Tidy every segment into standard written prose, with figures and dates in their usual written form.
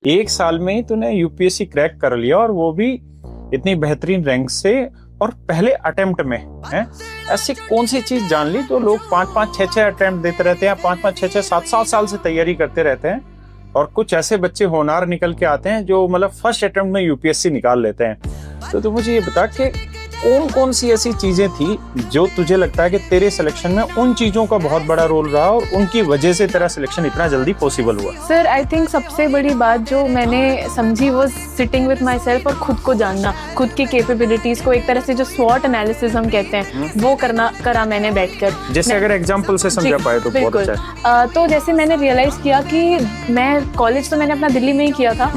1 साल में ही तूने यूपीएससी क्रैक कर लिया, और वो भी इतनी बेहतरीन रैंक से, और पहले अटेम्प्ट में है। ऐसी कौन सी चीज जान ली तो लोग 5-5, 6-6 अटेम्प्ट देते रहते हैं, 5-5, 6-6, 7-7 साल से तैयारी करते रहते हैं, और कुछ ऐसे बच्चे होनहार निकल के आते हैं जो मतलब फर्स्ट अटेम्प्ट में यूपीएससी निकाल लेते हैं। तो तू मुझे ये बता कि कौन कौन सी ऐसी चीजें थी जो तुझे लगता है कि तेरे सिलेक्शन में उन चीजों का बहुत बड़ा रोल रहा और उनकी वजह से तेरा सिलेक्शन इतना जल्दी पॉसिबल हुआ? सर आई थिंक सबसे बड़ी बात जो मैंने समझी वो सिटिंग विद माई सेल्फ, और खुद को जानना, खुद की कैपेबिलिटीज को एक तरह से जो स्वॉट एनालिसिस हम कहते हैं वो करा मैंने बैठकर। जैसे अगर एग्जांपल से समझा पाए तो बहुत अच्छा है। तो जैसे मैंने रियलाइज किया कि मैं कॉलेज तो मैंने अपना दिल्ली में ही किया था,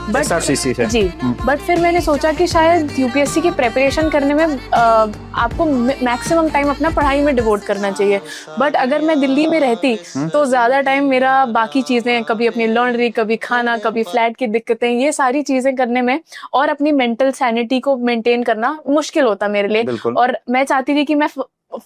बट फिर मैंने सोचा कि शायद यूपीएससी की प्रिपरेशन करने में आपको मैक्सिमम टाइम अपना पढ़ाई में डिवोट करना चाहिए। बट अगर मैं दिल्ली में रहती तो ज्यादा टाइम मेरा बाकी चीजें, कभी अपनी लॉन्ड्री, कभी खाना, कभी फ्लैट की दिक्कतें, ये सारी चीजें करने में और अपनी मेंटल सैनिटी को मेंटेन करना मुश्किल होता मेरे लिए। और मैं चाहती थी कि मैं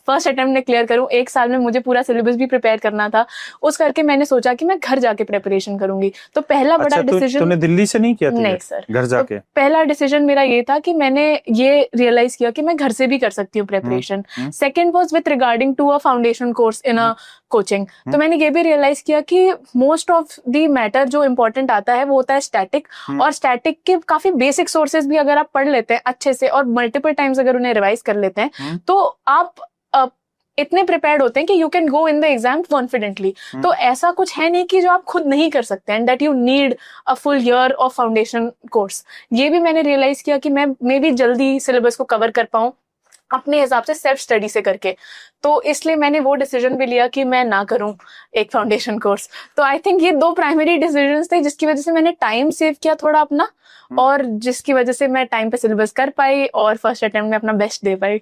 फर्स्ट अटेम्प्ट में क्लियर करूं। 1 साल में मुझे पूरा सिलेबस भी प्रिपेयर करना था, उस करके मैंने सोचा कि मैं घर जाके प्रिपरेशन करूंगी। तो पहला बड़ा डिसीजन। तूने दिल्ली से नहीं किया? नहीं सर, घर जाके। तो पहला डिसीजन मेरा ये था कि मैंने ये रियलाइज किया कि मैं घर से भी कर सकती हूँ preparation. Second was with regarding to a foundation course in a coaching. तो मैंने ये भी रियलाइज किया कि मोस्ट ऑफ द मैटर जो इम्पोर्टेंट आता है वो होता है स्टैटिक, और स्टैटिक के काफी बेसिक सोर्सेज भी अगर आप पढ़ लेते हैं अच्छे से और मल्टीपल टाइम्स अगर उन्हें रिवाइज कर लेते हैं तो आप इतने प्रिपेयर्ड होते हैं कि you can go in the exam confidently. तो ऐसा कुछ है नहीं कि जो आप खुद नहीं कर सकते and that you need a full year of foundation course. ये भी मैंने रियलाइज किया कि मैं भी जल्दी सिलेबस को कवर कर पाऊं अपने हिसाब से सेल्फ स्टडी से करके। तो इसलिए मैंने वो डिसीजन भी लिया कि मैं ना करूं एक फाउंडेशन कोर्स। तो आई थिंक ये 2 प्राइमरी डिसीजंस थे जिसकी वजह से मैंने टाइम सेव किया थोड़ा अपना, और जिसकी वजह से मैं टाइम पे सिलेबस कर पाई और फर्स्ट अटेम्प्ट में अपना बेस्ट दे पाई।